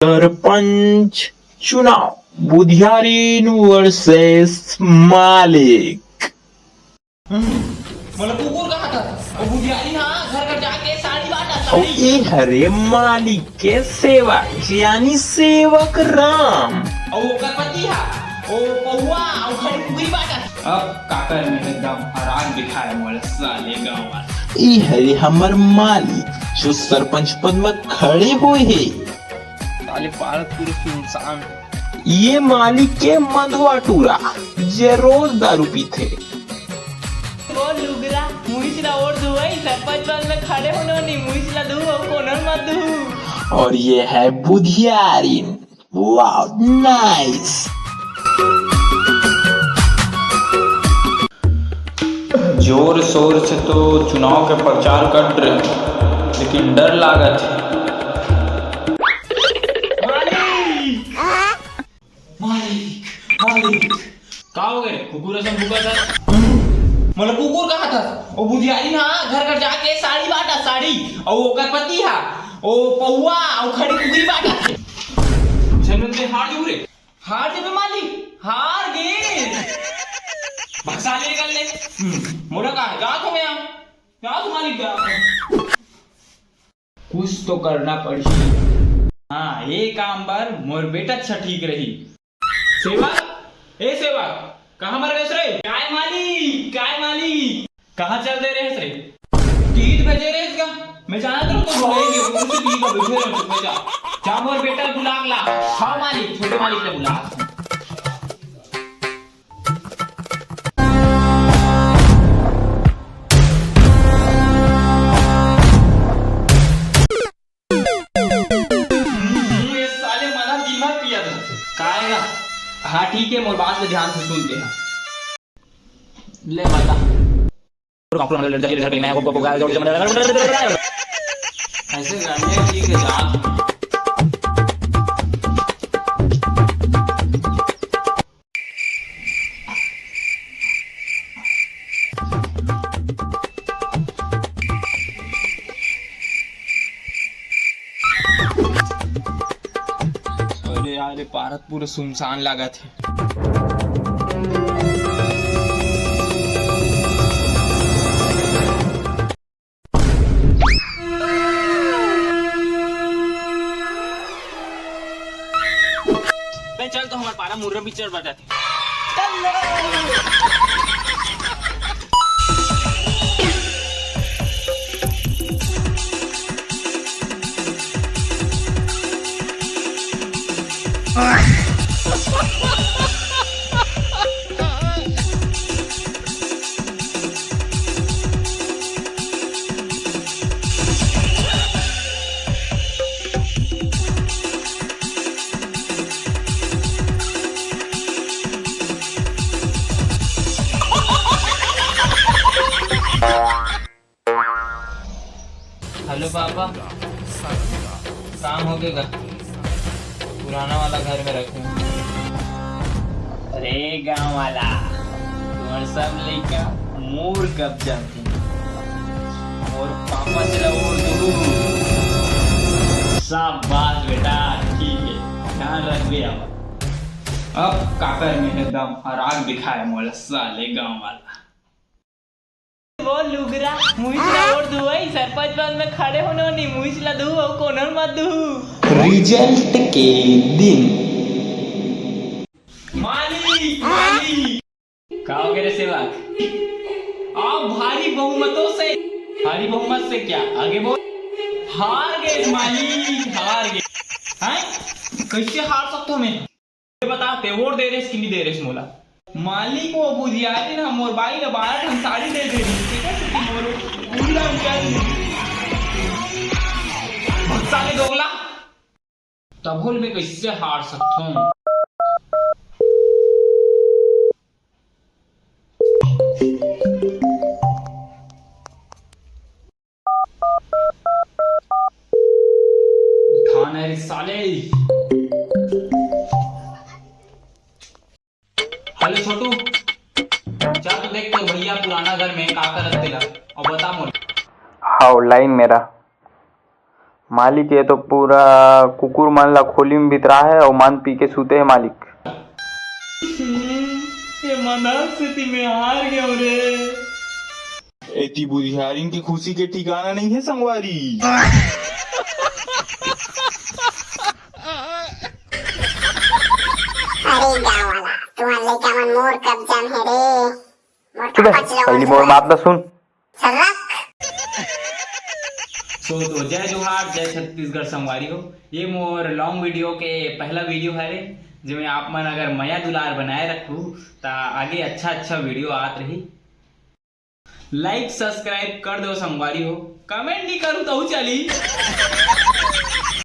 सरपंच चुनाव बुधियारीन वर्सेस मालिक। मला कुकुर कहा था और बुधियारी हाँ घर घर जाके साड़ी बांटा और साड़ी। ये हरे मालिक के सेवक यानी सेवक राम और वो गणपति हा ओ पौवा और खड़ी कुकरी बांटा। अब काकर में एकदम हरान दिखाए मोला साले गाँव वाला। ये हरे हमर मालिक जो सरपंच पद में खड़े हुए हैं। साले भारत पूरे सुनसान। ये मालिक के मधुआ टूरा जे रोज दारू पीते। वो लुगरा मुइसला और दुई सरपंच पद में खड़े होने नहीं मुइसला दू और कोनर मत दू। और ये है बुधियारीन। वाव नाइस। जोर शोर से तो चुनाव के प्रचार कर रहे लेकिन डर लागत है। मालिक का हो गए कुकुर से भूखा था। मतलब कुकुर कहा था ओ बुधियारी हाँ घर घर जाके साड़ी बांटा साड़ी और वो गणपति हा ओ पौवा और खड़ी कुकरी बांटा। जनते हार जो रे हार जे मालिक हार गे भक्सा ले गल ले मोड़ा का जा तो मैं जा तो मालिक जा कुछ तो करना पड़ी। हाँ ये काम पर मोर बेटा अच्छा ठीक रही। सेवक ए सेवक कहाँ मर गए रे? काय मालिक कहाँ चल दे रहे रे? तीत बजे रे इसका मैं जाना करूँ तो बोलेंगे उनसे तीत को बैठे रहो चुप जा जा मोर बेटा बुला ला। हाँ मालिक छोटे मालिक ने बुला। ये साले मना दिमाग पिया था काएगा। हाँ ठीक है मोर बात में ध्यान से सुनते हैं। ले बता ऐसे करने ठीक है जा। अरे यार भारत पूरा सुनसान लगा थे। चल तो हमारे पारा मुर्रा भी चढ़ बजाते। हेलो पापा काम हो गएगा पुराना वाला घर में रखे। अरे गांव वाला तुम्हारे सब लड़का मोर कब जाते और पापा चला और दूर सब बात बेटा ठीक है ध्यान रख लिया। अब काकर में एकदम हराग दिखाए मोला साले गांव वाला। वो लुगरा मुइसला और दुई सरपंच पद में खड़े होने नहीं मुइसला दू और कोनर मत दू। रिजल्ट के दिन मालिक का हो गए सेवक आप भारी बहुमतों से भारी बहुमत से क्या आगे बोल हार गए मालिक हार गए हैं। कैसे हार सकते हो? मैं बताते वोट दे रहे कि नहीं दे रहे मोला मालिक वो बुधियारी ना मोर बाई ना 12 ठन साड़ी दे दे ठीक है मोर पूरा भक्सा ने दोगला तब में कैसे हार सकता हूँ। थाना रे साले। हेलो छोटू जा तो देख तो भैया पुराना घर में का करत तेला और बता मोर। हाँ लाइन मेरा मालिक ये तो पूरा कुकुर मन ला खोली में भितरा है और मान पी के सूते है मालिक। ये मंदार स्थिति में हार गया रे। एती बुधियारिन की खुशी के ठिकाना नहीं है संगवारी। अरे गाँव वाला तुम्हारे लड़का मन मोर कब्जा में है रे। मोर सुबह का पचलो पहली मोर बात तो सुन। चल रख। तो जय जोहार जय छत्तीसगढ़ संगवारी हो। ये मोर लॉन्ग वीडियो के पहला वीडियो है रे, जिसमें आप मन अगर माया दुलार बनाए रखू ता आगे अच्छा वीडियो आत रही। लाइक सब्सक्राइब कर दो संगवारी हो, कमेंट नहीं करूँ तो चली।